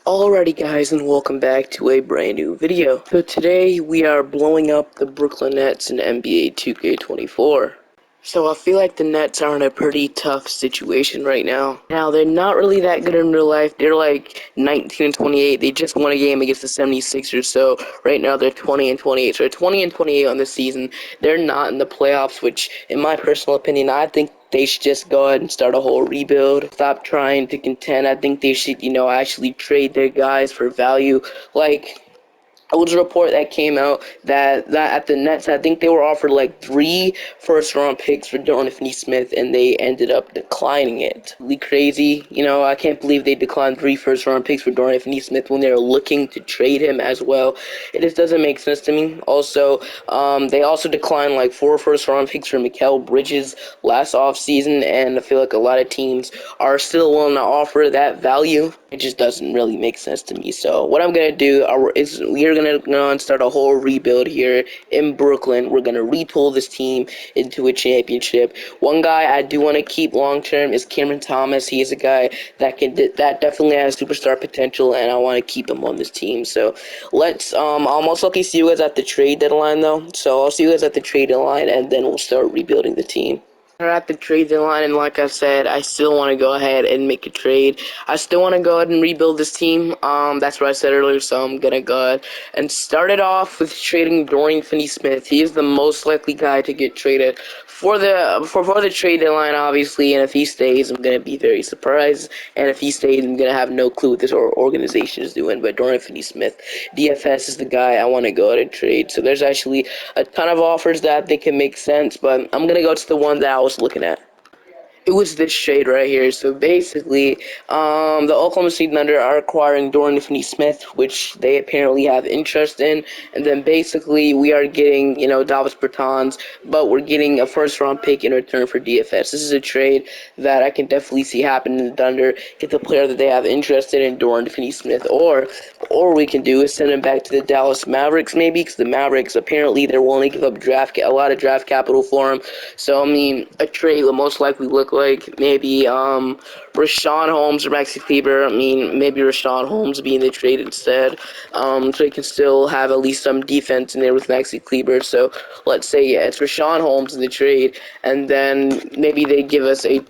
Alrighty guys, and welcome back to a brand new video. So today we are blowing up the Brooklyn Nets in NBA 2K24. So I feel like the Nets are in a pretty tough situation right now. Now they're not really that good in real life. They're like 19 and 28. They just won a game against the 76ers. So right now they're 20 and 28. So they're 20 and 28 on the season. They're not in the playoffs, which in my personal opinion, I think they should just go ahead and start a whole rebuild. Stop trying to contend. I think they should, actually trade their guys for value. Like, it was a report that came out that at the Nets, I think they were offered like 3 first-round picks for Dorian Finney-Smith, and they ended up declining it. Really crazy. I can't believe they declined 3 first-round picks for Dorian Finney-Smith when they were looking to trade him as well. It just doesn't make sense to me. Also, they also declined like 4 first-round picks for Mikal Bridges last offseason, and I feel like a lot of teams are still willing to offer that value. It just doesn't really make sense to me. So what I'm gonna do is we're gonna start a whole rebuild here in Brooklyn. We're gonna retool this team into a championship. One guy I do want to keep long term is Cameron Thomas. He is a guy that definitely has superstar potential, and I want to keep him on this team. So let's I'll most likely see you guys at the trade deadline though. So I'll see you guys at the trade deadline, and then we'll start rebuilding the team. We're at the trade deadline, and like I said, I still want to go ahead and make a trade. I still want to go ahead and rebuild this team. That's what I said earlier, so I'm gonna go ahead and start it off with trading Dorian Finney-Smith. He is the most likely guy to get traded for the trade deadline, obviously. And if he stays, I'm gonna be very surprised. And if he stays, I'm gonna have no clue what this organization is doing. But Dorian Finney-Smith, DFS, is the guy I want to go ahead and trade. So there's actually a ton of offers that they can make sense, but I'm gonna go to the one that I was looking at. It was this trade right here. So basically, the Oklahoma City Thunder are acquiring Dorian Finney-Smith, which they apparently have interest in, and then basically we are getting, Davis Bertans, but we're getting a first-round pick in return for DFS. This is a trade that I can definitely see happen in the Thunder. Get the player that they have interested in, Dorian Finney-Smith, or we can do is send him back to the Dallas Mavericks maybe, because the Mavericks apparently they're willing to give up a lot of draft capital for him. So I mean, a trade will most likely look like maybe Richaun Holmes or Maxi Kleber. I mean, maybe Richaun Holmes being the trade instead, so he can still have at least some defense in there with Maxi Kleber. So let's say, yeah, it's Richaun Holmes in the trade, and then maybe they give us a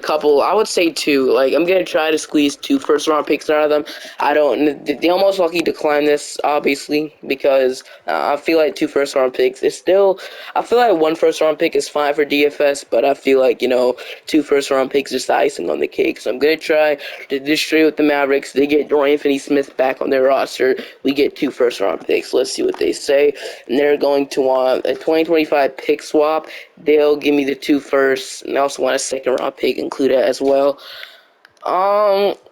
couple, I would say 2. Like, I'm going to try to squeeze 2 first-round picks out of them. They almost lucky decline this, obviously, because I feel like 2 first-round picks is still, I feel like 1 first-round pick is fine for DFS, but I feel like, 2 first-round picks is the icing on the cake. So I'm going to try to do straight with the Mavericks. They get Dorian Finney-Smith back on their roster. We get 2 first-round picks. Let's see what they say. And they're going to want a 2025 pick swap. They'll give me the 2 firsts, and I also want a second-round pick included as well.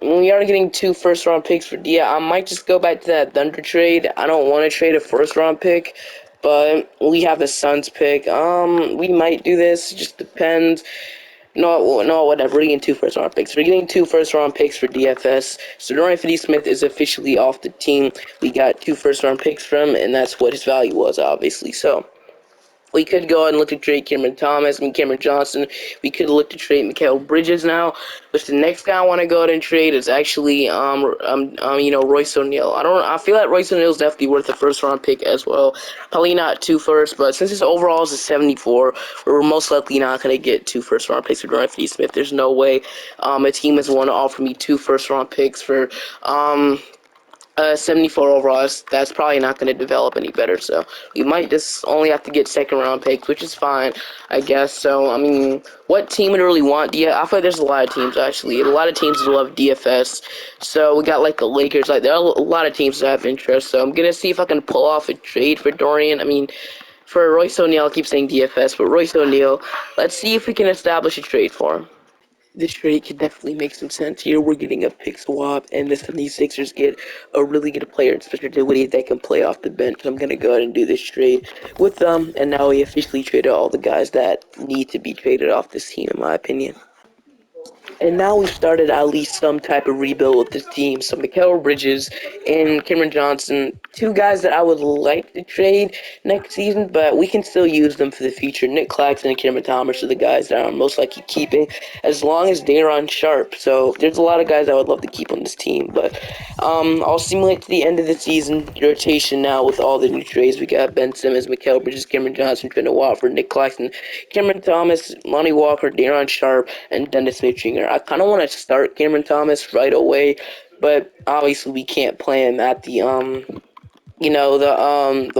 We are getting 2 first-round picks for Dia. I might just go back to that Thunder trade. I don't want to trade a first-round pick, but we have the Suns pick. We might do this. It just depends. No, whatever. We're getting 2 first-round picks. We're getting 2 first-round picks for DFS. So Dorian Finney-Smith is officially off the team. We got 2 first-round picks from, and that's what his value was, obviously. So we could go ahead and look to trade Cameron Johnson. We could look to trade Mikal Bridges now. But the next guy I want to go ahead and trade is actually Royce O'Neal. I feel like Royce O'Neal is definitely worth a first-round pick as well. Probably not 2 first, but since his overall is a 74, we're most likely not going to get 2 first-round picks for Dorian Finney-Smith. There's no way a team is willing to offer me 2 first-round picks for 74 overall. That's probably not going to develop any better, so we might just only have to get second-round picks, which is fine, I guess. So, I mean, what team would really want I feel like there's a lot of teams, actually. A lot of teams love DFS, so we got, like, the Lakers. Like, there are a lot of teams that have interest, so I'm going to see if I can pull off a trade for Dorian. I mean, for Royce O'Neal, I keep saying DFS, but Royce O'Neal, let's see if we can establish a trade for him. This trade could definitely make some sense here. We're getting a pick swap, and the 76ers get a really good player, Spencer Dinwiddie, that can play off the bench. I'm going to go ahead and do this trade with them, and now we officially traded all the guys that need to be traded off this team, in my opinion. And now we've started at least some type of rebuild with this team. So Mikal Bridges and Cameron Johnson, two guys that I would like to trade next season, but we can still use them for the future. Nick Claxton and Cameron Thomas are the guys that I'm most likely keeping, as long as Daron Sharp. So there's a lot of guys I would love to keep on this team, but I'll simulate to the end of the season rotation now with all the new trades. We got Ben Simmons, Mikal Bridges, Cameron Johnson, Trent Watford, Nick Claxton, Cameron Thomas, Lonnie Walker, Daron Sharp, and Dennis Mitchinger. I kind of want to start Cameron Thomas right away, but obviously we can't play him at the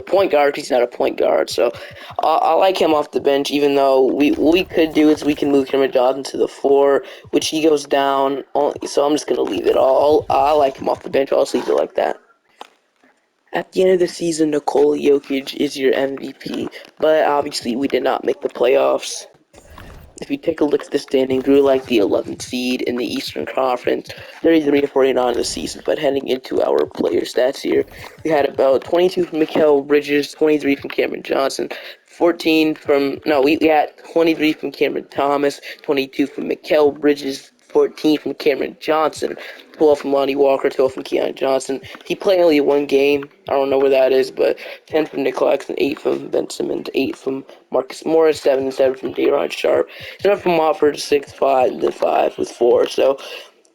point guard. He's not a point guard, so I like him off the bench. Even though what we could do is we can move Cameron Johnson to the 4, which he goes down. So I'm just gonna leave it all. I like him off the bench. I'll just leave it like that. At the end of the season, Nikola Jokic is your MVP, but obviously we did not make the playoffs. If you take a look at the standings, we were like the 11th seed in the Eastern Conference, 33 and 49 in the season. But heading into our player stats here, we had about 22 from Mikal Bridges, 23 from Cameron Johnson, 14 from we had 23 from Cameron Thomas, 22 from Mikal Bridges, 14 from Cameron Johnson, 12 from Lonnie Walker, 12 from Keon Johnson. He played only one game. I don't know where that is, but 10 from Nick Claxton, 8 from Ben Simmons, 8 from Marcus Morris, 7 and 7 from Daron Sharp, 7 from Wofford, 6, 5, and then 5 with 4. So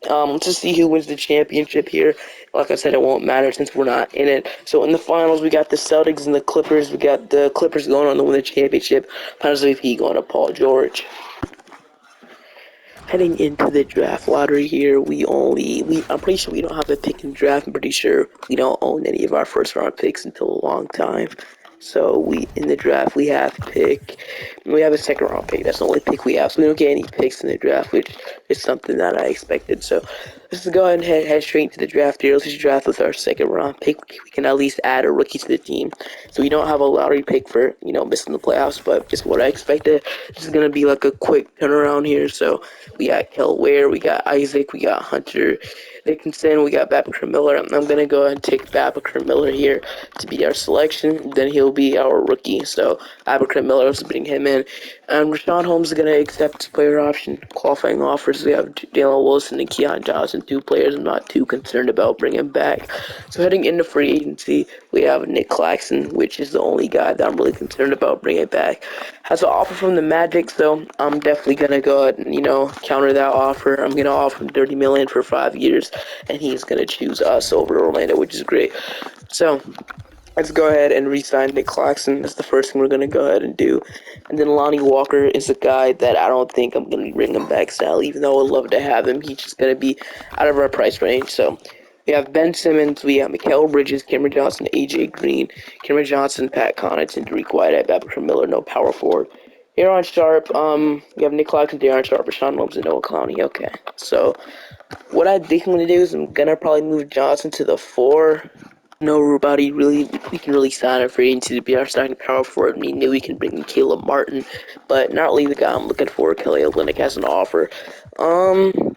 let's just see who wins the championship here. Like I said, it won't matter since we're not in it. So in the finals, we got the Celtics and the Clippers. We got the Clippers going on to win the championship. Finals MVP going to Paul George. Heading into the draft lottery here, I'm pretty sure we don't have a pick in the draft. I'm pretty sure we don't own any of our first round picks until a long time. So in the draft we have a second round pick. That's the only pick we have. So we don't get any picks in the draft, which is something that I expected. So let's go ahead and head straight into the draft here. Let's just draft with our second round pick. We can at least add a rookie to the team. So we don't have a lottery pick for, missing the playoffs, but just what I expected. This is gonna be like a quick turnaround here. So we got Kel Ware, we got Isaac, we got Hunter Dickinson, we got Babakar Miller. I'm going to go ahead and take Babakar Miller here to be our selection. Then he'll be our rookie. So Babakar Miller is bring him in. And Rashawn Holmes is going to accept his player option. Qualifying offers, we have Jalen Wilson and Keon Johnson, 2 players I'm not too concerned about bringing back. So heading into free agency, we have Nick Claxton, which is the only guy that I'm really concerned about bringing back. Has an offer from the Magic, so I'm definitely going to go ahead and, counter that offer. I'm going to offer him $30 million for 5 years, and he's going to choose us over Orlando, which is great. So let's go ahead and re-sign Nick Claxton. That's the first thing we're going to go ahead and do. And then Lonnie Walker is a guy that I don't think I'm going to bring him back, Sally, even though I would love to have him. He's just going to be out of our price range. So we have Ben Simmons, we have Mikal Bridges, Cameron Johnson, AJ Green, Cameron Johnson, Pat Connaughton, Derek White, Babakar Miller, no power forward. Daron Sharp, we have Nick Claxton, Daron Sharp, Rashawn Holmes, and Noah Clowney. Okay, so what I think I'm going to do is I'm going to probably move Johnson to the 4. Nobody we can really sign him for agency to be our starting power forward. We knew we can bring in Caleb Martin, but not really the guy I'm looking for. Kelly Olynyk has an offer.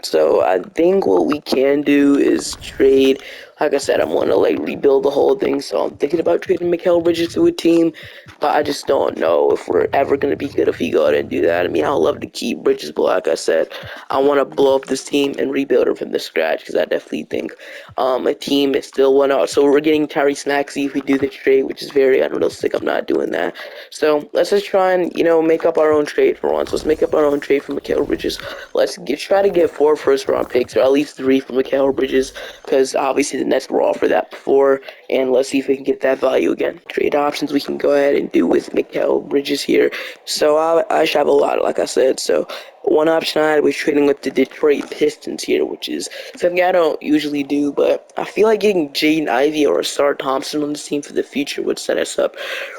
So I think what we can do is trade. Like I said, I'm going to rebuild the whole thing. So I'm thinking about trading Mikal Bridges to a team, but I just don't know if we're ever going to be good if we go ahead and do that. I mean, I'd love to keep Bridges, but like I said, I want to blow up this team and rebuild it from the scratch because I definitely think a team is still one out. So we're getting Tyrese Maxey if we do the trade, which is very unrealistic. I'm not doing that. So let's just try and make up our own trade for once. Let's make up our own trade for Mikal Bridges. Let's try to get 4 first-round picks, or at least 3 for Mikal Bridges, because obviously the Nets were offered that before, and let's see if we can get that value again. Trade options we can go ahead and do with Mikal Bridges here. So I should have a lot, like I said. So one option I had was trading with the Detroit Pistons here, which is something I don't usually do, but I feel like getting Jaden Ivey or Asar Thompson on this team for the future would set us up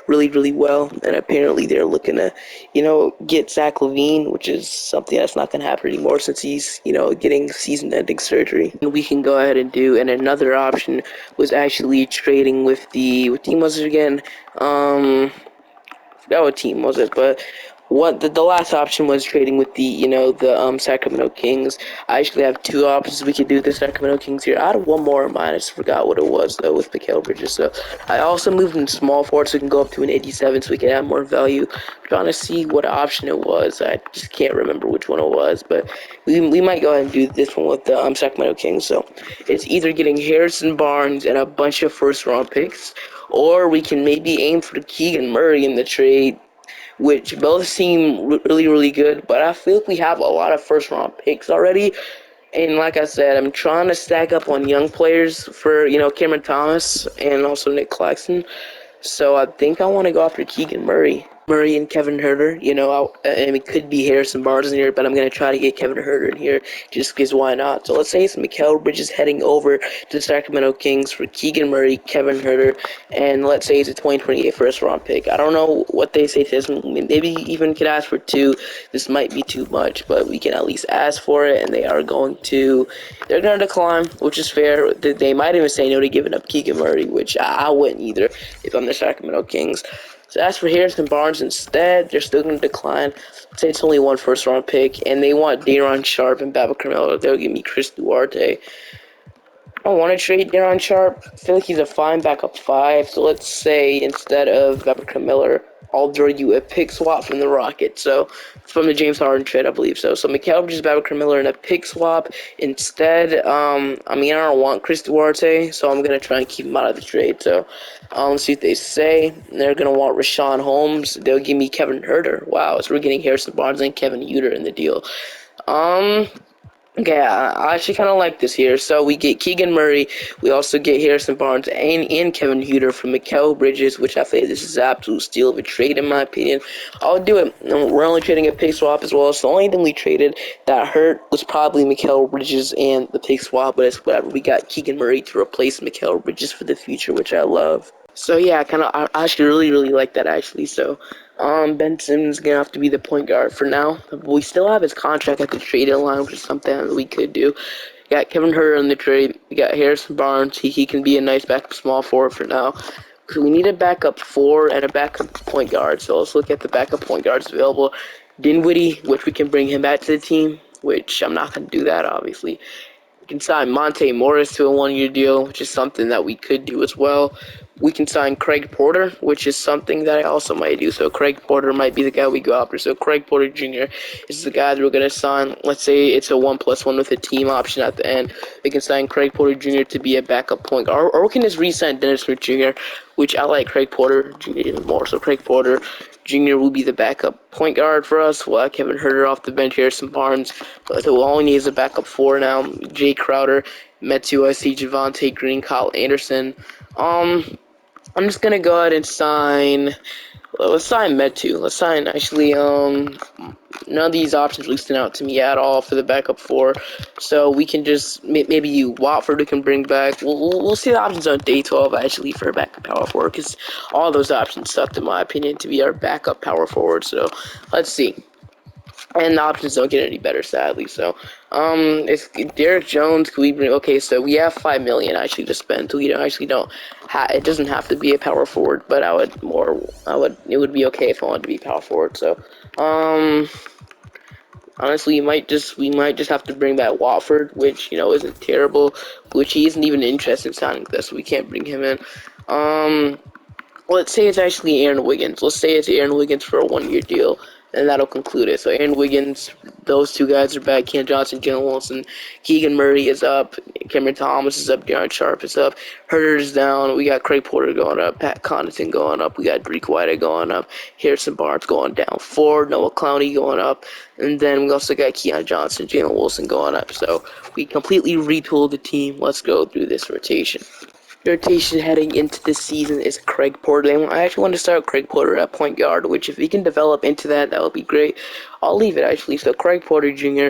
really, really well. And apparently they're looking to, get Zach LaVine, which is something that's not going to happen anymore since he's, getting season-ending surgery. And we can go ahead and do. And another option was actually trading with what team was it again? I forgot what team was it, but what the last option was trading with the Sacramento Kings. I actually have two options we could do with the Sacramento Kings here. I had one more in mind. I just forgot what it was though with Mikal Bridges. So I also moved in small forward so we can go up to an 87 so we can add more value. I'm trying to see what option it was. I just can't remember which one it was, but we might go ahead and do this one with the Sacramento Kings. So it's either getting Harrison Barnes and a bunch of first round picks, or we can maybe aim for Keegan Murray in the trade, which both seem really, really good. But I feel like we have a lot of first-round picks already. And like I said, I'm trying to stack up on young players for, Cameron Thomas and also Nick Claxton. So I think I want to go after Keegan Murray. Murray and Kevin Huerter, and it could be Harrison Barnes in here, but I'm going to try to get Kevin Huerter in here just because why not? So let's say it's Mikal Bridges heading over to the Sacramento Kings for Keegan Murray, Kevin Huerter, and let's say it's a 2028 first round pick. I don't know what they say to this. Maybe even could ask for two. This might be too much, but we can at least ask for it, and they're going to decline, which is fair. They might even say no to giving up Keegan Murray, which I wouldn't either if I'm the Sacramento Kings. So as for Harrison Barnes instead, they're still going to decline. Say it's only one first-round pick, and they want Day'Ron Sharpe and Babak Carmelo. They'll give me Chris Duarte. I don't want to trade Day'Ron Sharpe. I feel like he's a fine backup 5. So let's say instead of Babak Miller, I'll draw you a pick swap from the Rockets. So from the James Harden trade, I believe so. So Mikal Bridges, Babak Miller, and a pick swap instead. I don't want Chris Duarte, so I'm gonna try and keep him out of the trade. So let's see what they say. They're gonna want Richaun Holmes. They'll give me Kevin Huerter. Wow, so we're getting Harrison Barnes and Kevin Huerter in the deal. Okay, I actually kind of like this here. So we get Keegan Murray. We also get Harrison Barnes and Kevin Huerter from Mikal Bridges, which I think this is an absolute steal of a trade in my opinion. I'll do it. We're only trading a pick swap as well. So the only thing we traded that hurt was probably Mikal Bridges and the pick swap, but it's whatever. We got Keegan Murray to replace Mikal Bridges for the future, which I love. So yeah, I actually really like that actually. So Ben Simmons is gonna have to be the point guard for now. But we still have his contract at the trade deadline, which is something that we could do. We got Kevin Huerter in the trade. We got Harrison Barnes. He can be a nice backup small forward for now. So we need a backup 4 and a backup point guard. So let's look at the backup point guards available. Dinwiddie, which we can bring him back to the team, which I'm not gonna do that obviously. We can sign Monte Morris to a 1-year deal, which is something that we could do as well. We can sign Craig Porter, which is something that I also might do. So Craig Porter might be the guy we go after. So Craig Porter Jr. is the guy that we're going to sign. Let's say it's a 1+1 with a team option at the end. We can sign Craig Porter Jr. to be a backup point guard. Or we can just re-sign Dennis Smith Jr., which I like Craig Porter Jr. even more. So Craig Porter Jr. will be the backup point guard for us. We'll have Kevin Huerter off the bench, Harrison Barnes. But all we need is a backup 4 now. Jay Crowder, Metu, I see Javonte Green, Kyle Anderson. I'm just gonna go ahead and sign. Let's sign Metu. Let's sign actually. None of these options really stand out to me at all for the backup 4. So we can just maybe Watford we can bring back. We'll see the options on day 12 actually for a backup power forward because all those options sucked in my opinion to be our backup power forward. So let's see. And the options don't get any better, sadly. So, if Derek Jones, could we bring? Okay, so we have $5 million actually to spend. We don't. It doesn't have to be a power forward, but it would be okay if I wanted to be power forward. So, honestly, we might just have to bring back Watford, which isn't terrible. Which he isn't even interested in signing this, so we can't bring him in. Let's say it's actually Aaron Wiggins. Let's say it's Aaron Wiggins for a 1-year deal, and that'll conclude it. So Aaron Wiggins, those two guys are back. Cam Johnson, Jalen Wilson, Keegan Murray is up. Cameron Thomas is up. Day'Ron Sharpe is up. Huerter is down. We got Craig Porter going up. Pat Connaughton going up. We got Dariq White going up. Harrison Barnes going down. 4. Noah Clowney going up. And then we also got Keon Johnson, Jalen Wilson going up. So we completely retooled the team. Let's go through this rotation. Rotation heading into this season is Craig Porter. I actually want to start Craig Porter at point guard, which if he can develop into that would be great. I'll leave it actually. So Craig Porter Jr.,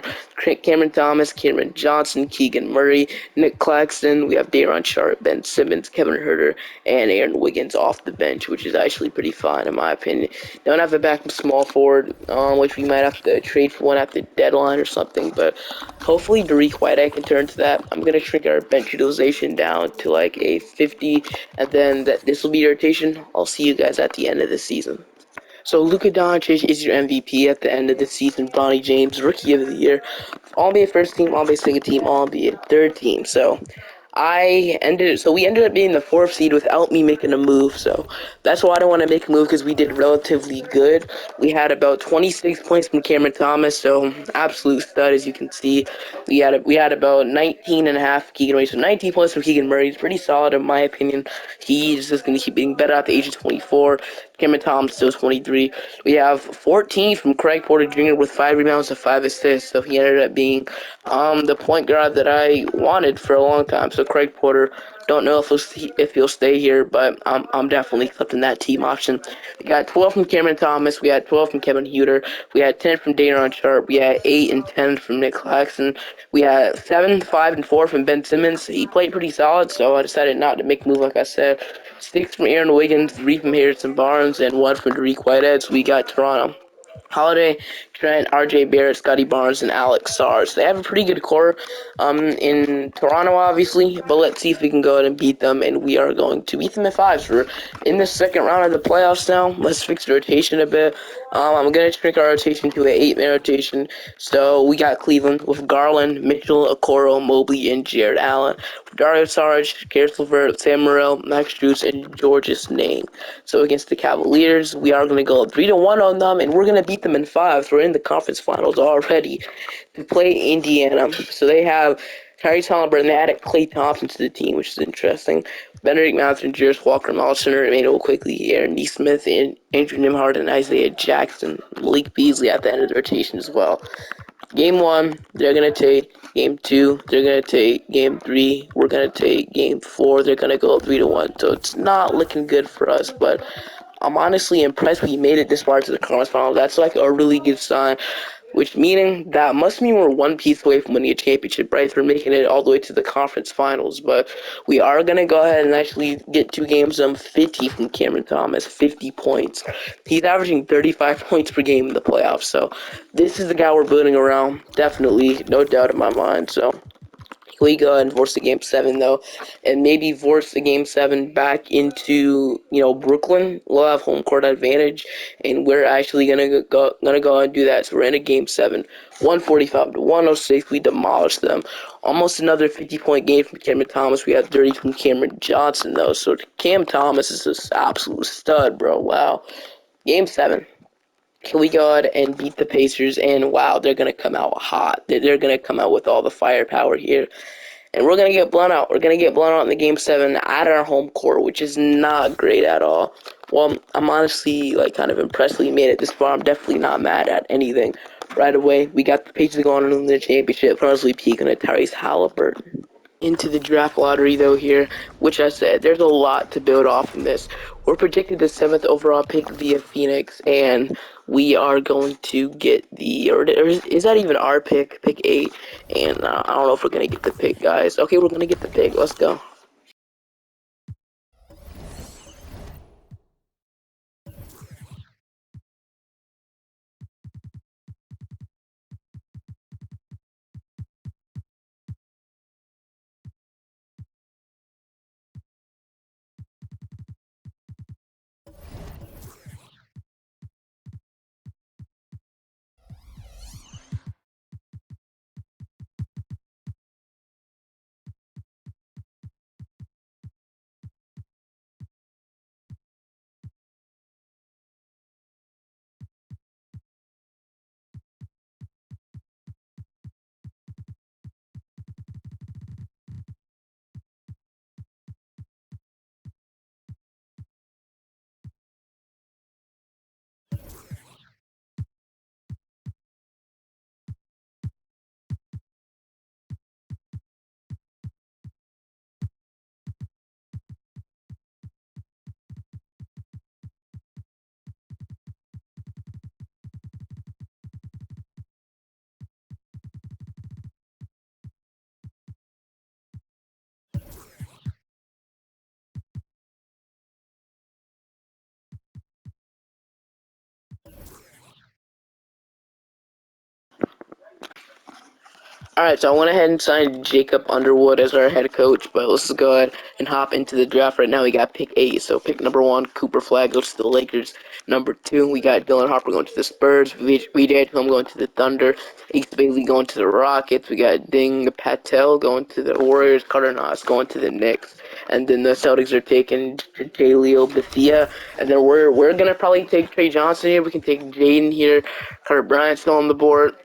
Cameron Thomas, Cameron Johnson, Keegan Murray, Nick Claxton. We have Day'Ron Sharpe, Ben Simmons, Kevin Huerter, and Aaron Wiggins off the bench, which is actually pretty fine in my opinion. Don't have a backup small forward, which we might have to trade for one at the deadline or something, but hopefully Dariq White I can turn to that. I'm going to shrink our bench utilization down to like a 50, and then this will be rotation. I'll see you guys at the end of the season. So Luka Doncic is your MVP at the end of the season. Bronny James, Rookie of the Year. All NBA first team, all NBA second team, all NBA third team. So we ended up being the fourth seed without me making a move. So that's why I don't want to make a move, because we did relatively good. We had about 26 points from Cameron Thomas, so absolute stud, as you can see. We had about 19 and a half Keegan Murray, so 19 points from Keegan Murray. It's pretty solid in my opinion. He's just going to keep getting better at the age of 24. Cameron Thomas still 23. We have 14 from Craig Porter Jr. with 5 rebounds and 5 assists, so he ended up being the point guard that I wanted for a long time. So Craig Porter, don't know if he'll stay here, but I'm definitely accepting that team option. We got 12 from Cameron Thomas. We had 12 from Kevin Huter. We had 10 from Dayron Sharp. We had 8 and 10 from Nick Claxton. We had 7, 5, and 4 from Ben Simmons. He played pretty solid, so I decided not to make a move, like I said. 6 from Aaron Wiggins, 3 from Harrison Barnes, and 1 from Dariq Whitehead. So we got Toronto. Holiday, Trent, RJ Barrett, Scotty Barnes, and Alex Sars. They have a pretty good core in Toronto, obviously, but let's see if we can go ahead and beat them, and we are going to beat them in 5. So we're in the second round of the playoffs now. Let's fix the rotation a bit. I'm going to shrink our rotation to an 8-man rotation. So we got Cleveland with Garland, Mitchell, Okoro, Mobley, and Jared Allen. Dario Saric, Karis LeVert, Sam Morril, Max Strus, and Georges Niang. So against the Cavaliers, we are going to go 3-1 on them, and we're going to beat them in 5. So we're in the conference finals already to play Indiana. So they have Tyrese Halliburton. They added Klay Thompson to the team, which is interesting. Benedict Mathurin, Jarris Walker, Miles Turner, Emmanuel Quickly, Aaron Nesmith, and Andrew Nembhard, and Isaiah Jackson. Malik Beasley at the end of the rotation as well. Game 1, they're going to take. Game 2, they're going to take. Game 3, we're going to take. Game 4, they're going to go 3-1. So it's not looking good for us, but I'm honestly impressed we made it this far to the conference finals. That's like a really good sign, which must mean we're one piece away from winning a championship, right? We're making it all the way to the conference finals, but we are going to go ahead and actually get 2 games 50 from Cameron Thomas, 50 points. He's averaging 35 points per game in the playoffs, so this is the guy we're building around, definitely, no doubt in my mind. So we go ahead and force the game 7 though, and maybe force the game 7 back into Brooklyn. We'll have home court advantage, and we're actually gonna go and do that. So we're in a game 7, 145 to 106. We demolished them. Almost another 50-point game from Cameron Thomas. We had 30 from Cameron Johnson though. So Cam Thomas is just absolute stud, bro. Wow. Game 7. Can we go ahead and beat the Pacers? And wow, they're gonna come out hot. They're gonna come out with all the firepower here. And we're going to get blown out. We're going to get blown out in the Game 7 at our home court, which is not great at all. Well, I'm honestly, kind of impressed we made it this far. I'm definitely not mad at anything. Right away, we got the Pacers going on in the championship, honestly peaking at Tyrese Halliburton. Into the draft lottery, though, here, which I said, there's a lot to build off from this. We're predicted the 7th overall pick via Phoenix, and we are going to get or is that even our pick 8, and I don't know if we're going to get the pick, guys. Okay, we're going to get the pick. Let's go. Alright, so I went ahead and signed Jacob Underwood as our head coach, but let's just go ahead and hop into the draft right now. We got pick 8, so pick number 1, Cooper Flag goes to the Lakers. Number 2, we got Dylan Harper going to the Spurs, VJ Home going to the Thunder, Ace Bailey going to the Rockets, we got Ding Patel going to the Warriors, Carter Knox going to the Knicks, and then the Celtics are taking J. Leo Bethia, and then we're gonna probably take Trey Johnson here, we can take Jaden here, Carter Bryant still on the board.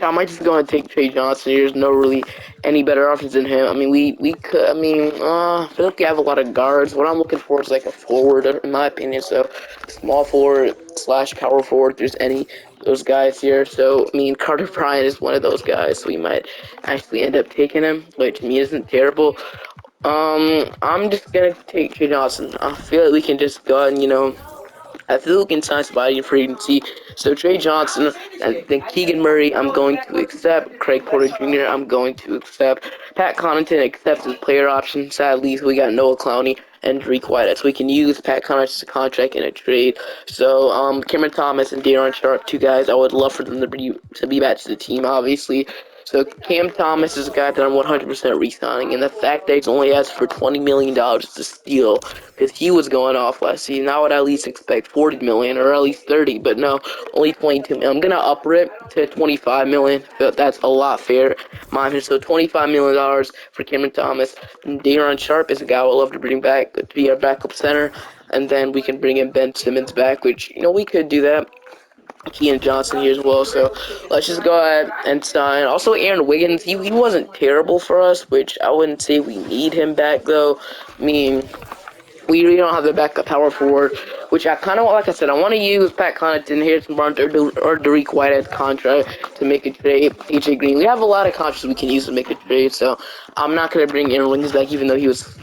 I might just go and take Trey Johnson. There's no really any better options than him. I mean, we could. I mean, I feel like we have a lot of guards. What I'm looking for is like a forward, in my opinion. So, small forward slash power forward. If there's any of those guys here. So, I mean, Carter Bryant is one of those guys. So we might actually end up taking him, which to me isn't terrible. I'm just gonna take Trey Johnson. I feel like we can just go ahead and I feel we can sign somebody in free agency. So Trey Johnson and then Keegan Murray, I'm going to accept. Craig Porter Jr., I'm going to accept. Pat Connaughton accepts his player option. Sadly, we got Noah Clowney and Dariq White. So we can use Pat Connaughton's contract in a trade. So Cameron Thomas and Daron Sharp, two guys I would love for them to be back to the team, obviously. So Cam Thomas is a guy that I'm 100% re-signing, and the fact that he's only asked for $20 million is a steal, because he was going off last season. I would at least expect $40 million, or at least 30, but no, only 22 million. I'm going to upper it to $25 million, but that's a lot fair, my opinion. So $25 million for Cameron Thomas. And Daron Sharp is a guy I would love to bring back to be our backup center, and then we can bring in Ben Simmons back, which, we could do that. Keon Johnson here as well. So let's just go ahead and sign. Also, Aaron Wiggins, he wasn't terrible for us, which I wouldn't say we need him back though. I mean, we really don't have the backup power forward, which I kind of, like I said, I want to use Pat Connaughton, Harrison Barnes, or Dariq White as contract to make a trade. AJ Green, we have a lot of contracts we can use to make a trade, so I'm not going to bring Aaron Wiggins back, even though he was,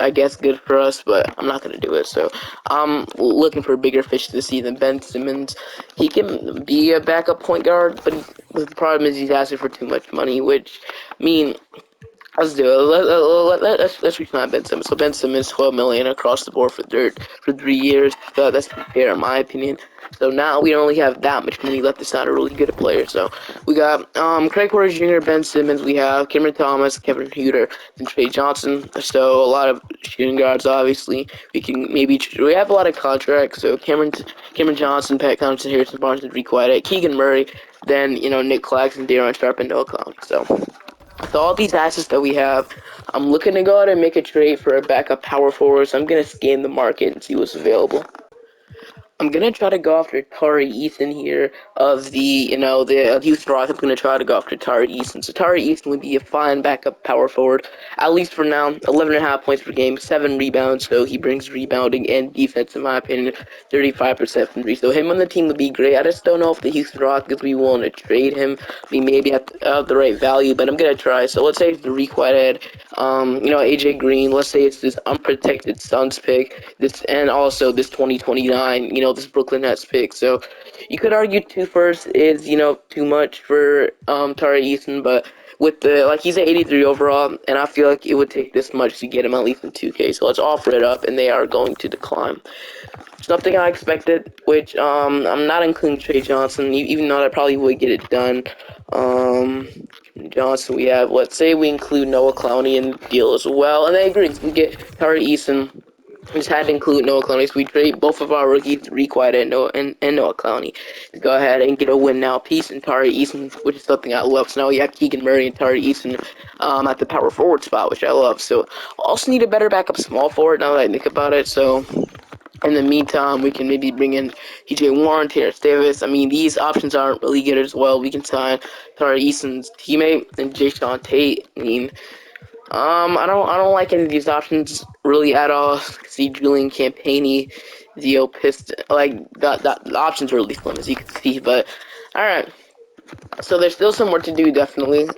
I guess, good for us, but I'm not going to do it. So I'm looking for bigger fish to see than Ben Simmons. He can be a backup point guard, but the problem is he's asking for too much money, which, I mean, let's do it. Let's resign Ben Simmons. So Ben Simmons, $12 million across the board for 3 years. That's fair in my opinion. So now we only have that much money left to sign a really good player. So we got Craig Porter Jr., Ben Simmons. We have Cameron Thomas, Kevin Huter, and Trey Johnson. So a lot of shooting guards. Obviously, we have a lot of contracts. So Cameron Johnson, Pat Connaughton, Harrison Barnes, and Dariq White, Keegan Murray. Then Nick Claxton, Daron Sharp, and Noah Clowney. So. With all these assets that we have, I'm looking to go out and make a trade for a backup power forward, so I'm going to scan the market and see what's available. I'm gonna try to go after Tari Eason here of the Houston Rockets. I'm gonna try to go after Tari Eason. So Tari Eason would be a fine backup power forward, at least for now. 11.5 points per game, 7 rebounds. So he brings rebounding and defense, in my opinion. 35% from three. So him on the team would be great. I just don't know if the Houston Rockets be willing to trade him. We maybe at the right value, but I'm gonna try. So let's say it's Dariq Whitehead, AJ Green. Let's say it's this unprotected Suns pick. And also this 2029. This Brooklyn Nets pick. So you could argue 2 firsts is, too much for Tari Eason, but with he's at 83 overall, and I feel like it would take this much to get him at least in 2K. So let's offer it up, and they are going to decline. Something I expected, which I'm not including Trey Johnson, even though I probably would get it done. Johnson, we have, let's say we include Noah Clowney in the deal as well, and I agree, we get Tari Eason. We just had to include Noah Clowney, so we trade both of our rookies, Dariq White and Noah Clowney, to go ahead and get a win now piece in Tari Eason, which is something I love. So now we have Keegan Murray and Tari Eason at the power forward spot, which I love. So also need a better backup small forward now that I think about it. So in the meantime, we can maybe bring in TJ Warren, Terrence Davis. I mean, these options aren't really good as well. We can sign Tari Eason's teammate and Jae'Sean Tate. I mean, I don't like any of these options really at all. See Julian Campani, Theo Piston, the options are really slim as you can see. But all right, so there's still some work to do, definitely.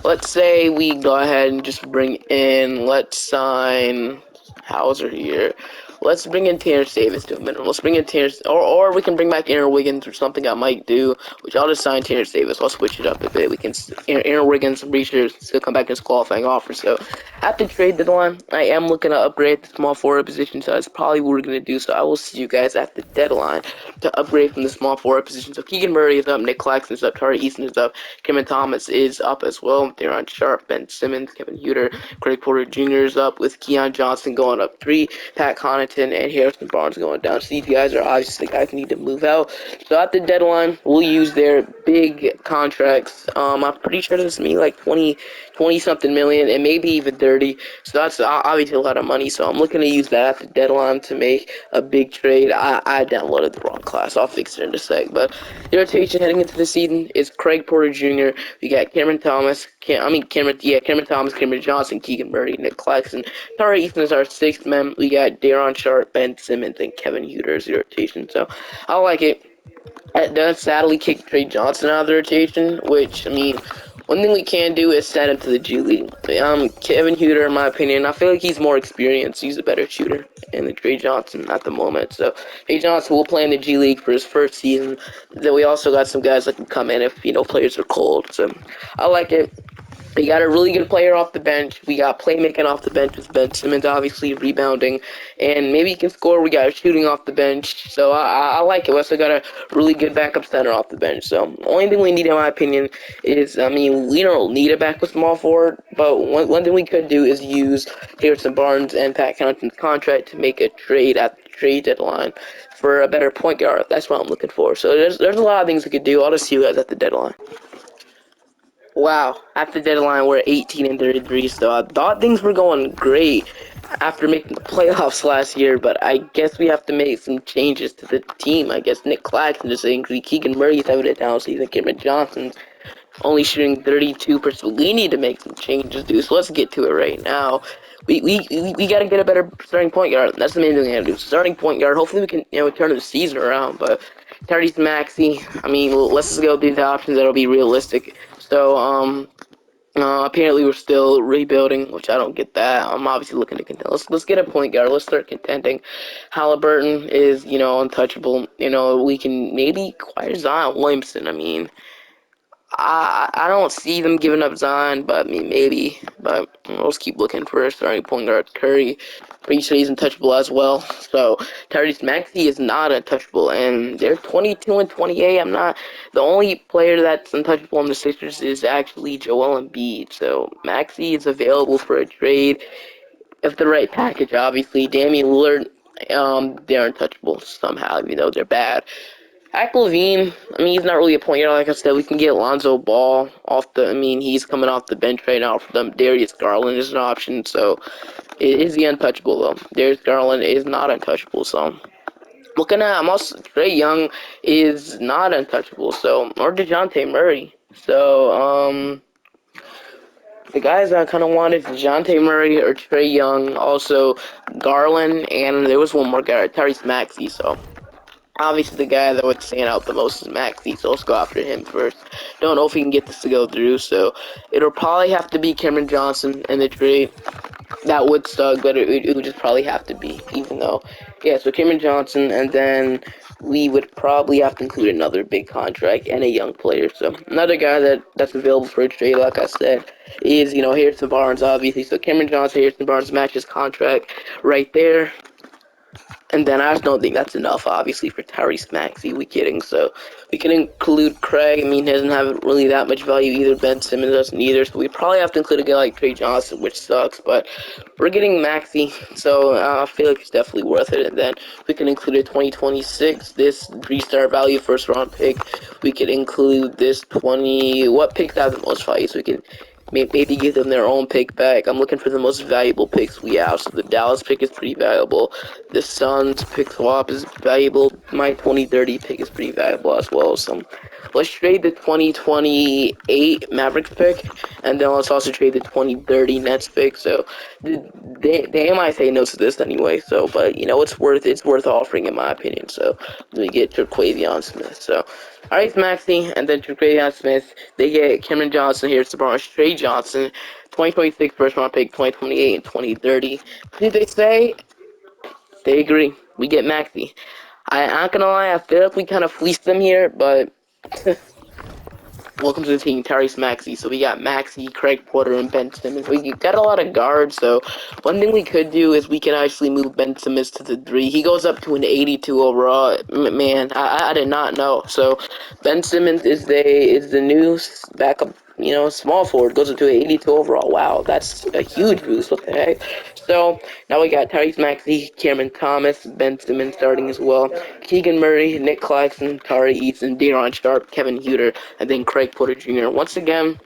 Let's say we go ahead and just bring in. Let's sign Hauser here. let's bring in Terrence Davis to a minimum. Let's bring in Terrence, or we can bring back Aaron Wiggins or something I might do, which I'll just sign Terrence Davis. I'll switch it up a bit. We can Aaron Wiggins, I'm pretty sure still come back as qualifying offer. So at the trade deadline, I am looking to upgrade the small forward position. So that's probably what we're gonna do. So I will see you guys at the deadline to upgrade from the small forward position. So Keegan Murray is up, Nick Claxton is up, Tari Eason is up, Kevin Thomas is up as well. De'Aaron Sharp, Ben Simmons, Kevin Huter, Craig Porter Jr. is up with Keon Johnson going up 3, Pat Connaughton and Harrison Barnes going down. So these guys are obviously the guys who need to move out. So at the deadline, we'll use their big contracts. I'm pretty sure this is me like 20 something million and maybe even 30. So that's obviously a lot of money. So I'm looking to use that at the deadline to make a big trade. I downloaded the wrong class. I'll fix it in a sec. But the rotation heading into the season is Craig Porter Jr. We got Cameron Thomas, Cameron Thomas, Cameron Johnson, Keegan Murray, Nick Claxton. Tari Eason is our sixth man. We got De'Aaron Sharp, Ben Simmons, and Kevin Huter as the rotation. So I like it. It does sadly kick Trey Johnson out of the rotation, which, I mean, one thing we can do is send him to the G League. Kevin Huter, in my opinion, I feel like he's more experienced. He's a better shooter than Trey Johnson at the moment. So Trey Johnson will play in the G League for his first season. Then we also got some guys that can come in if, players are cold. So I like it. We got a really good player off the bench. We got playmaking off the bench with Ben Simmons, obviously rebounding, and maybe he can score. We got shooting off the bench, so I like it. We also got a really good backup center off the bench. So the only thing we need, in my opinion, is we don't need a backup small forward, but one thing we could do is use Harrison Barnes and Pat Connaughton's contract to make a trade at the trade deadline for a better point guard. That's what I'm looking for. So there's a lot of things we could do. I'll just see you guys at the deadline. Wow, at the deadline we're 18 and 33, so I thought things were going great after making the playoffs last year, but I guess we have to make some changes to the team. I guess Nick Claxton is injury, Keegan Murray's having a down season, Cameron Johnson's only shooting 32%. We need to make some changes, dude, so let's get to it right now. We gotta get a better starting point guard. That's the main thing we gotta do. Starting point guard. Hopefully we can, turn the season around, but Tyrese Maxey, let's just go through the options that'll be realistic. So, apparently we're still rebuilding, which I don't get that. I'm obviously looking to contend. Let's get a point guard. Let's start contending. Halliburton is, untouchable. We can maybe acquire Zion Williamson. I don't see them giving up Zion, but maybe. But let's keep looking for a starting point guard. Curry, pretty sure he's untouchable as well. So Tyrese Maxey is not untouchable, and they're 22 and 28. I'm not. The only player that's untouchable on the Sixers is actually Joel Embiid. So Maxey is available for a trade if the right package. Obviously, Damian Lillard, they're untouchable somehow, even though they're bad. Zach LaVine, he's not really a point guard. Like I said, we can get Lonzo Ball off the. He's coming off the bench right now for them. Darius Garland is an option, so is he untouchable though? Darius Garland is not untouchable. So looking at, I'm also Trae Young is not untouchable. So or DeJounte Murray. So the guys I kind of wanted DeJounte Murray or Trae Young, also Garland, and there was one more guy, Tyrese Maxey. So. Obviously, the guy that would stand out the most is Maxey, so let's go after him first. Don't know if he can get this to go through, so it'll probably have to be Cameron Johnson in the trade. That would suck, but it would just probably have to be, even though. Yeah, so Cameron Johnson, and then we would probably have to include another big contract and a young player. So another guy that's available for a trade, like I said, is, Harrison Barnes, obviously. So Cameron Johnson, Harrison Barnes matches contract right there. And then I just don't think that's enough, obviously, for Tyrese Maxey. We kidding. So we can include Craig. He doesn't have really that much value either. Ben Simmons doesn't either. So we probably have to include a guy like Trey Johnson, which sucks. But we're getting Maxey, so I feel like it's definitely worth it. And then we can include a 2026, this 3-star value first round pick. We could include this 20. What picks have the most value? So we can maybe give them their own pick back. I'm looking for the most valuable picks we have. So the Dallas pick is pretty valuable. The Suns pick swap is valuable. My 2030 pick is pretty valuable as well. So let's trade the 2028 Mavericks pick, and then let's also trade the 2030 Nets pick. So they might say no to this anyway. So, but it's worth offering in my opinion. So let me get Terquavion Smith. So. Alright, Maxey, and then Terquavion Smith. They get Cameron Johnson here, Barnes, Trey Johnson, 2026 first round pick, 2028 and 2030. Did they say They agree. We get Maxey. I'm not gonna lie, I feel like we kind of fleeced them here, but welcome to the team, Tyrese Maxey. So we got Maxey, Craig Porter, and Ben Simmons. We got a lot of guards, so one thing we could do is we can actually move Ben Simmons to the 3. He goes up to an 82 overall. Man, I did not know. So Ben Simmons is the new backup, small forward. Goes up to an 82 overall. Wow, that's a huge boost. What the heck? So now we got Tyrese Maxey, Cameron Thomas, Ben Simmons starting as well. Keegan Murray, Nick Claxton, Tari Eason, De'Aaron Sharp, Kevin Huter, and then Craig Porter Jr. Once again,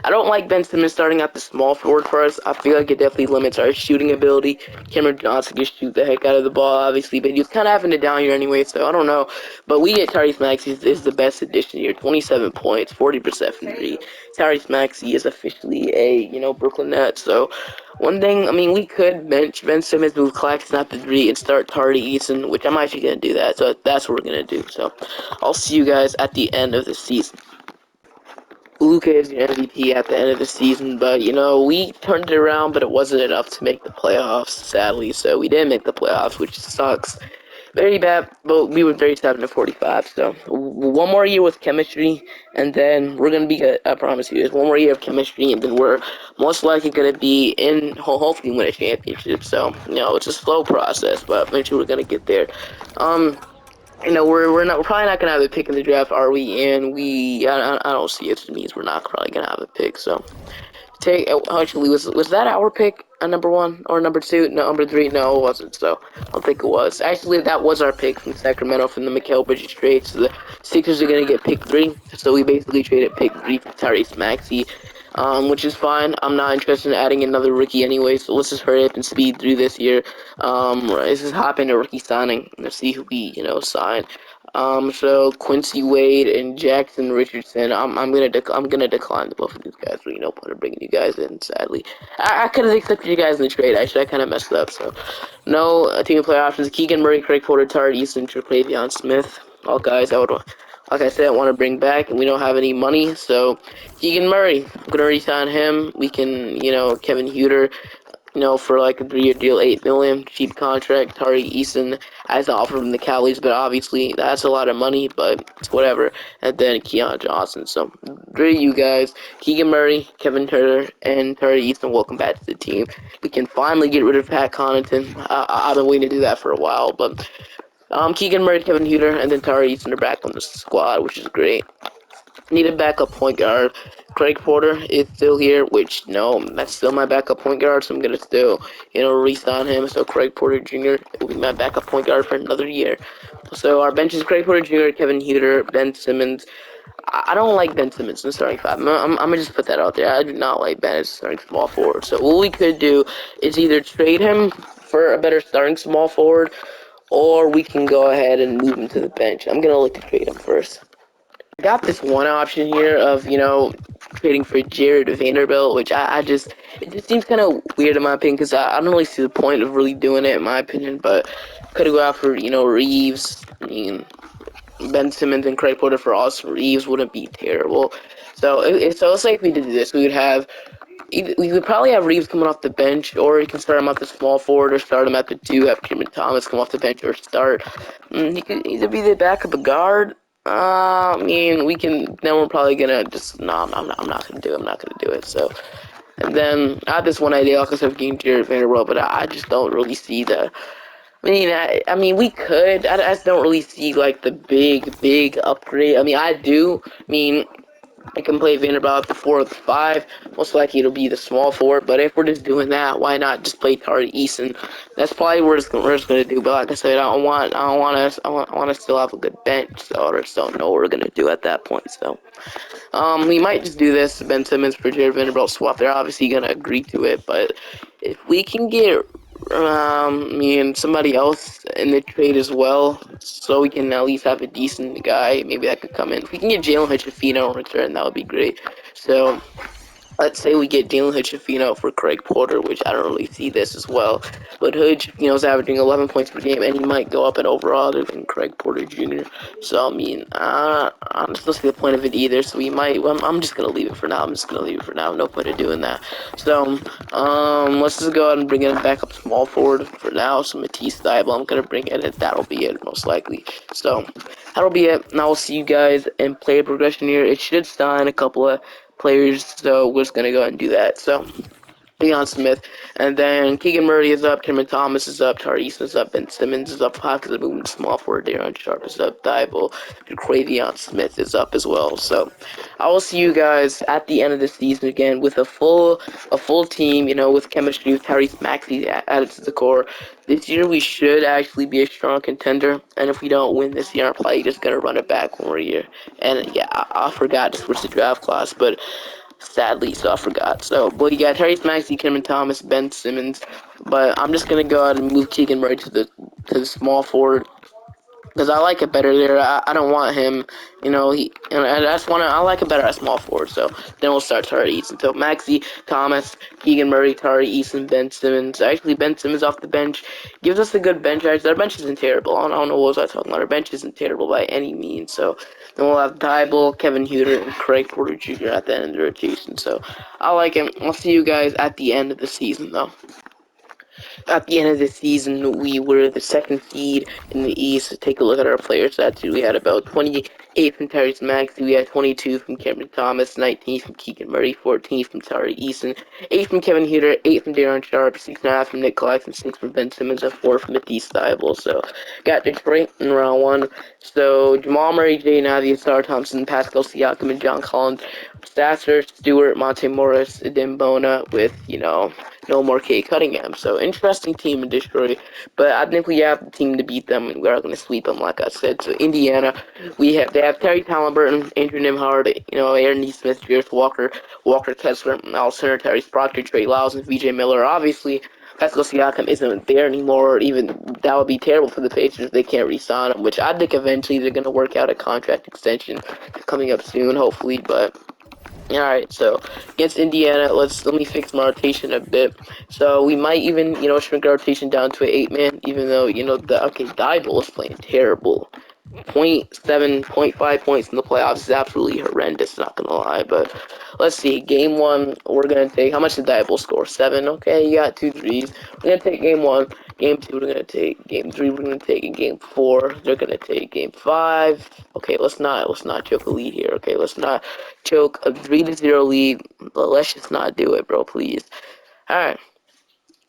I don't like Ben Simmons starting at the small forward for us. I feel like it definitely limits our shooting ability. Cameron Johnson can shoot the heck out of the ball, obviously, but he was kind of having it down here anyway, so I don't know. But we get Tyrese Maxey is the best addition here. 27 points, 40% from three. Tyrese Maxey is officially a, Brooklyn Nets. So one thing, I mean, we could bench Ben Simmons, move Claxton at the 3, and start Tari Eason, which I'm actually going to do that. So that's what we're going to do. So I'll see you guys at the end of the season. Luka is your MVP at the end of the season, but we turned it around, but it wasn't enough to make the playoffs, sadly. So we didn't make the playoffs, which sucks. Very bad, but we were 37 to 45. So one more year with chemistry, and then we're gonna be good. I promise you, it's one more year of chemistry, and then we're most likely gonna be in. Hopefully, win a championship. So it's a slow process, but eventually we're gonna get there. We're probably not gonna have a pick in the draft, are we? And I don't see it. It means we're not probably gonna have a pick. So actually, was that our pick at number 1 or number 2? No, number 3. No, it wasn't. So I don't think it was. Actually, that was our pick from Sacramento from the Mikal Bridges trade. So the Sixers are gonna get pick 3. So we basically traded pick 3 for Tyrese Maxey. Which is fine. I'm not interested in adding another rookie anyway, so let's just hurry up and speed through this year. Let's just hop into rookie signing and see who we, sign. So Quincy Wade and Jackson Richardson. I'm gonna decline the both of these guys. No point in bringing you guys in. Sadly, I could have accepted you guys in the trade. Actually, I kind of messed up. So, no team player options: Keegan Murray, Craig Porter, Tari Eason, Traquavion Smith. All guys I would, like I said, I want to bring back, and we don't have any money. So, Keegan Murray, I'm gonna resign him. We can, Kevin Huter. For like a 3-year deal, $8 million, cheap contract. Tari Eason has an offer from the Cowboys, but obviously that's a lot of money, but it's whatever. And then Keon Johnson. So, three of you guys, Keegan Murray, Kevin Turner, and Tari Eason, welcome back to the team. We can finally get rid of Pat Connaughton. I've been waiting to do that for a while, but Keegan Murray, Kevin Huter, and then Tari Eason are back on the squad, which is great. Need a backup point guard. Craig Porter is still here, which, no, that's still my backup point guard, so I'm going to still, re-sign him. So Craig Porter Jr. will be my backup point guard for another year. So our bench is Craig Porter Jr., Kevin Huter, Ben Simmons. I don't like Ben Simmons in the starting 5. I'm going to just put that out there. I do not like Ben as starting small forward. So what we could do is either trade him for a better starting small forward, or we can go ahead and move him to the bench. I'm going to look to trade him first. I got this one option here of, trading for Jared Vanderbilt, which it just seems kind of weird in my opinion, because I don't really see the point of really doing it in my opinion, but could go out for, Reeves. I mean, Ben Simmons and Craig Porter for Austin Reeves wouldn't be terrible. So, let's say if we did this, we would probably have Reeves coming off the bench, or you can start him at the small forward, or start him at the 2, have Cameron Thomas come off the bench, or start. He could either be the backup a guard. I mean, we can. Then we're probably gonna just no. I'm not gonna do it. I'm not gonna do it. So, and then I had this one idea, like I said, getting Jared Vanderbilt, but I just don't really see the. I mean, we could. I just don't really see like the big upgrade. I mean, I do. I mean, I can play Vanderbilt at the 4 or the 5. Most likely it'll be the small 4. But if we're just doing that, why not just play Tari Eason? That's probably what we're just gonna do. But like I said, I want to still have a good bench. So I just don't know what we're gonna do at that point. So we might just do this. Ben Simmons for Jared Vanderbilt swap. They're obviously gonna agree to it. But if we can get me and somebody else in the trade as well, so we can at least have a decent guy. Maybe that could come in. If we can get Jalen Hitchafino in return, that would be great. So, let's say we get Dalen Hood-Schifino for Craig Porter, which I don't really see this as well. But Hood-Schifino is averaging 11 points per game, and he might go up in overall other than Craig Porter Jr. So, I mean, I don't see the point of it either, so we might, I'm just going to leave it for now. No point of doing that. So, let's just go ahead and bring it back up small forward for now. So, Matisse Thybulle, I'm going to bring it, and that'll be it, most likely. So, that'll be it. Now, we'll see you guys in player progression here. It should sign a couple of players, so we're just gonna go ahead and do that. So Deion Smith, and then Keegan Murray is up, Cameron Thomas is up, Tyrese is up, Ben Simmons is up, Hawkins is moving small forward, Darren Sharp is up, Thibault, Quavion Smith is up as well. So I will see you guys at the end of the season again with a full team, you know, with chemistry, with Tyrese Maxey added to the core. This year we should actually be a strong contender, and if we don't win this year, I'm probably just gonna run it back one more year. And yeah, I forgot to switch the draft class, but sadly, so I forgot. So, but you got Tyrese Maxey, Cameron Thomas, Ben Simmons, but I'm just gonna go ahead and move Keegan Murray to the small forward because I like it better there. I don't want him, you know. I like it better at small forward. So then we'll start Tyrese. And so Maxey, Thomas, Keegan Murray, Tyrese, and Ben Simmons. Actually, Ben Simmons off the bench gives us a good bench. Actually, our bench isn't terrible. I don't know what was I talking about. Our bench isn't terrible by any means. So then we'll have Thibault, Kevin Huter, and Craig Porter Jr. at the end of the rotation. So I like him. I'll see you guys at the end of the season, though. At the end of the season, we were the second seed in the East. Take a look at our player stats. We had about 28 from Tyrese Maxey. We had 22 from Cameron Thomas, 19 from Keegan Murray, 14 from Tari Eason, 8 from Kevin Huter, 8 from Darren Sharp, 6.5 from Nick Claxton, 6 from Ben Simmons, and 4 from Matisse Thybulle. So, got Detroit in round 1. So, Jamal Murray, Jay Navi, Star Thompson, Pascal Siakam, and John Collins. Sasser, Stewart, Monte Morris, Dembona with, you know, no more K Cunningham. So interesting team in Detroit, but I think we have the team to beat them, and we are going to sweep them, like I said. So Indiana, they have Terry Halliburton, Andrew Nimhard, you know, Aaron Nesmith, Jarrett Walker, Walker Kessler, Al Center, Terry Proctor, Trey Lyles, and VJ Miller. Obviously, Pascal Siakam isn't there anymore. Even that would be terrible for the Pacers if they can't re-sign him, which I think eventually they're going to work out a contract extension coming up soon, hopefully, but. Alright, so against Indiana, let me fix my rotation a bit. So we might even, you know, shrink our rotation down to an 8-man, even though, you know, Thibault is playing terrible. 0.7, 0.5 points in the playoffs is absolutely horrendous, not gonna lie. But let's see, game 1, we're gonna take, how much did Thibault score? 7, okay, you got 2 threes. We're gonna take game 1, game 2, we're gonna take game 3, we're gonna take in game 4, they're gonna take game 5. Okay, let's not choke a lead here, okay, let's not choke a 3-0 lead, but let's just not do it, bro, please. Alright.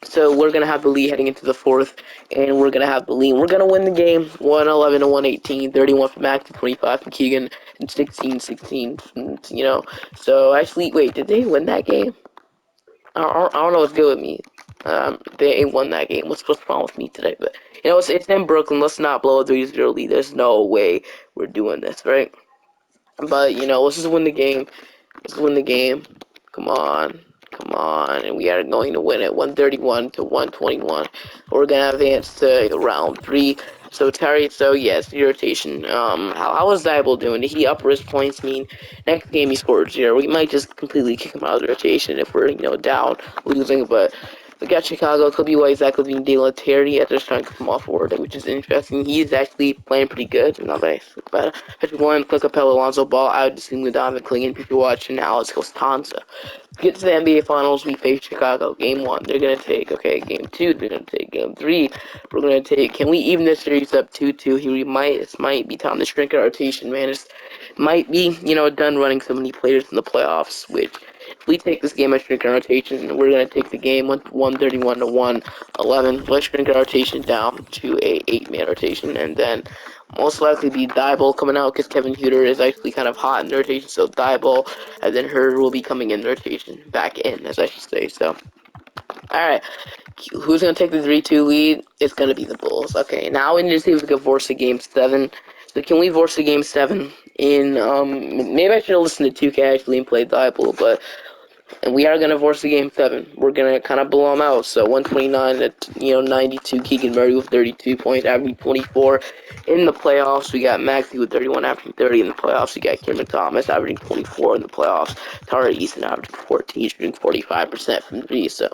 So we're gonna have the lead heading into the 4th, and we're gonna have the lead. We're gonna win the game 111 to 118, 31 from Max, 25 from Keegan, and 16, you know. So actually, wait, did they win that game? I don't know what's good with me. They ain't won that game. What's wrong with me today? But you know, it's in Brooklyn. Let's not blow a 3-0 lead. There's no way we're doing this, right? But you know, let's just win the game. Let's win the game. Come on. Come on. And we are going to win it 131 to 121. We're going to advance to round 3. So, Terry, yes, the rotation. How was Thibault doing? Did he up his points? I mean, next game he scored 0. We might just completely kick him out of the rotation if we're, you know, down, losing. But we got Chicago, Kobe White, Zach LaVine, Dalen Terry at their trying to come off forward, which is interesting. He's actually playing pretty good. Not bad. Patrick Williams, Clint Capella, Alonzo Ball, I would assume Donovan Clingan, Peter Watch, and Alex Costanza. Get to the NBA Finals, we face Chicago. Game 1, they're going to take. Okay, Game 2, they're going to take. Game 3, we're going to take. Can we even this series up 2-2? It might be time to shrink our rotation, man. It might be, you know, done running so many players in the playoffs, which if we take this game and shrink our rotation, we're going to take the game 131 to 111. Let's shrink our rotation down to a 8-man rotation, and then most likely be Thibault coming out because Kevin Huter is actually kind of hot in the rotation, so Thibault, and then Herder will be coming in the rotation, back in, as I should say, so. Alright, who's going to take the 3-2 lead? It's going to be the Bulls. Okay, now we need to see if we can force a game 7. So can we force a game 7 in, maybe I should have listened to 2K actually and played Thibault, but And we are gonna force the game 7. We're gonna kind of blow them out. So 129 to 92. Keegan Murray with 32 points, averaging 24 in the playoffs. We got Maxey with 31, averaging 30 in the playoffs. We got Cameron Thomas averaging 24 in the playoffs. Tari Eason averaging 14, shooting 45% from three. So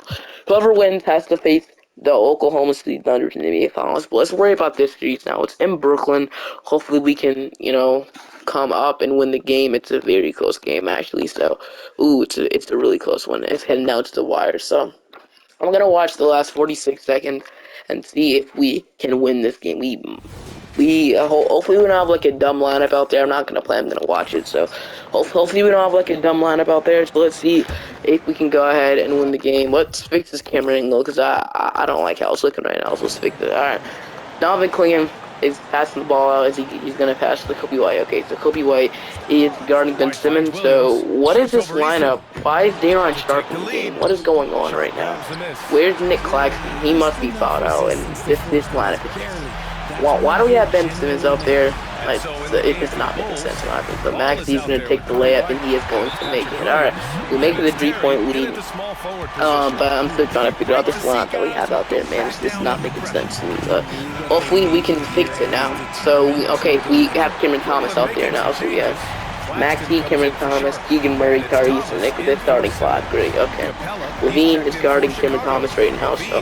whoever wins has to face the Oklahoma City Thunder in the NBA Finals. But let's worry about this series now. It's in Brooklyn. Hopefully we can, come up and win the game. It's a very close game, actually. So, it's a really close one. It's heading down to the wire. So, I'm gonna watch the last 46 seconds and see if we can win this game. Hopefully we don't have like a dumb lineup out there. I'm not gonna play. I'm gonna watch it. So hopefully we don't have like a dumb lineup out there. So let's see if we can go ahead and win the game. Let's fix this camera angle because I don't like how it's looking right now. So let's fix it. All right, Donovan Clingan is passing the ball out. He's gonna pass to Kobe White. Okay, so Kobe White is guarding Ben Simmons. So what is this lineup? Why is Day'Ron Sharpe in the game? What is going on right now? Where's Nick Claxton? He must be fouled out. And this lineup is just. Why do we have Ben Simmons out there? Like, it does not make sense in my opinion. But Maxey's going to take the layup, and he is going to make it. Alright, we make it a 3-point lead. But I'm still trying to figure out this lineup that we have out there, man. It's just not making sense to me. But hopefully we can fix it now. So, we have Cameron Thomas out there now. So we have Maxey, Cameron Thomas, Keegan Murray, Tyrese, and they're starting five. Great, okay. LaVine is guarding Cameron Thomas right now, so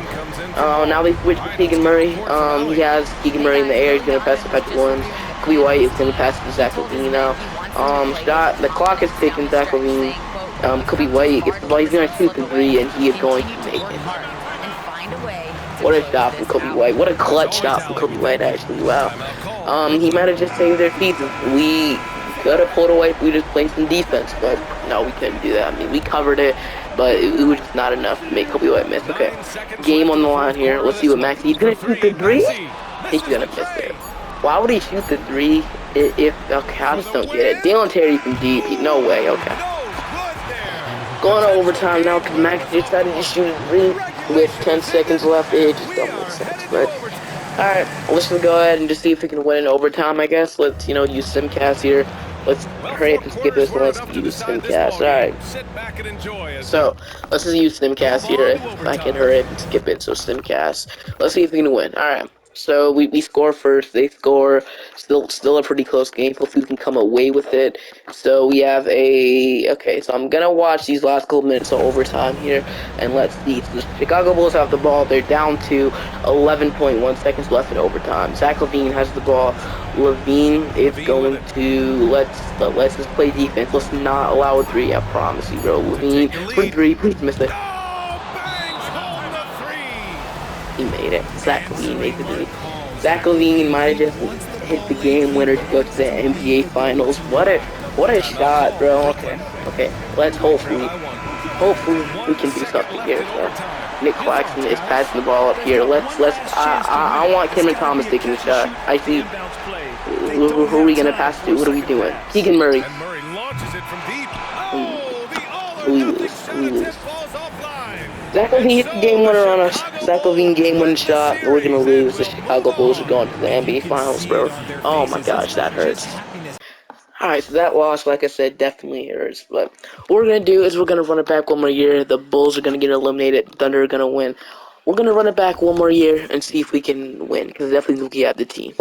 now they switch to Keegan Murray. He has Keegan Murray in the air. He's gonna pass to Patrick Williams. Kobe White is gonna pass to Zach LaVine now. The clock is ticking. Zach LaVine. Kobe White gets the ball. He's gonna shoot the three, and he is going to make it. What a shot from Kobe White. What a clutch shot from Kobe White, actually. Wow. He might have just saved their season. We could have pulled away if we just played some defense, but no, we couldn't do that. I mean, we covered it, but it was just not enough to make Kobe White miss. Okay, game on the line here. Let's see what Maxey. He's gonna shoot the three. I think he's gonna miss it. Why would he shoot the three? Okay, I just don't get it. Dalen Terry from deep. No way. Okay. Going to overtime now because Maxey decided to shoot a three with 10 seconds left. It just don't make sense, but. Alright, let's just go ahead and just see if we can win in overtime, I guess. Let's, use Simcast here. Let's hurry up and skip this one. Let's use Simcast. Alright. So, let's just use Simcast here. If I can hurry up and skip it. So, Simcast. Let's see if we can win. Alright. So, we score first. They score. Still a pretty close game. Hopefully, we can come away with it. So, we have okay, so I'm going to watch these last couple minutes of overtime here. And let's see. So, the Chicago Bulls have the ball. They're down to 11.1 seconds left in overtime. Zach LaVine has the ball. LaVine is going to let's just play defense. Let's not allow a three. I promise you, bro. LaVine for three. Please miss it. He made it. Zach LaVine made the three. Zach LaVine might have just hit the game winner to go to the NBA Finals. What a shot, bro. Okay. Let's hopefully we can do something here. So Nick Claxton is passing the ball up here. I want Cameron Thomas taking the shot. I see. Who are we gonna pass to? What are we doing? Keegan Murray. We lose. Zach LaVine hit the game winner on us. Zach LaVine game winning shot. We're gonna lose. The Chicago Bulls are going to the NBA Finals, bro. Oh my gosh, that hurts. Alright, so that loss, like I said, definitely hurts. But what we're going to do is we're going to run it back one more year. The Bulls are going to get eliminated. The Thunder are going to win. We're going to run it back one more year and see if we can win. Because definitely we have the team.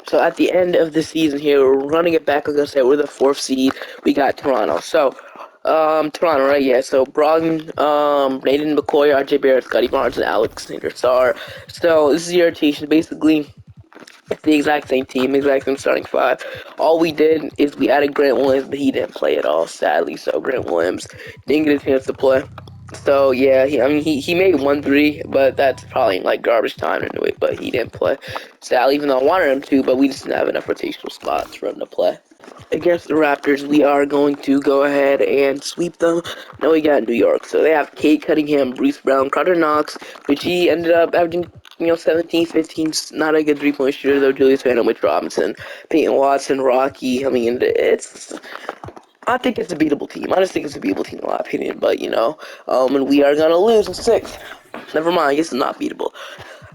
So at the end of the season here, we're running it back. Like I said, we're the 4th seed. We got Toronto. So, Toronto, right? Yeah. So, Brogdon, Nathan McCoy, RJ Barrett, Scotty Barnes, and Alexander Sarr. So, this is your rotation. Basically, it's the exact same team, exact same starting five. All we did is we added Grant Williams, but he didn't play at all, sadly. So Grant Williams didn't get a chance to play. So yeah, he made 1 3, but that's probably like garbage time anyway. But he didn't play, sadly. Even though I wanted him to, but we just didn't have enough rotational spots for him to play. Against the Raptors, we are going to go ahead and sweep them. Now we got New York, so they have Kate Cunningham, Bruce Brown, Carter Knox, which he ended up averaging 17, 15, not a good three-point shooter, though. Julius Randle, Mitch Robinson, Peyton Watson, Rocky. I mean, I think it's a beatable team. I just think it's a beatable team in my opinion, but, and we are going to lose in 6. Never mind, I guess it's not beatable.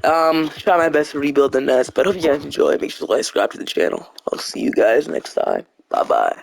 Try my best to rebuild the Nets, but hope you guys enjoy. Make sure to like, subscribe to the channel. I'll see you guys next time. Bye-bye.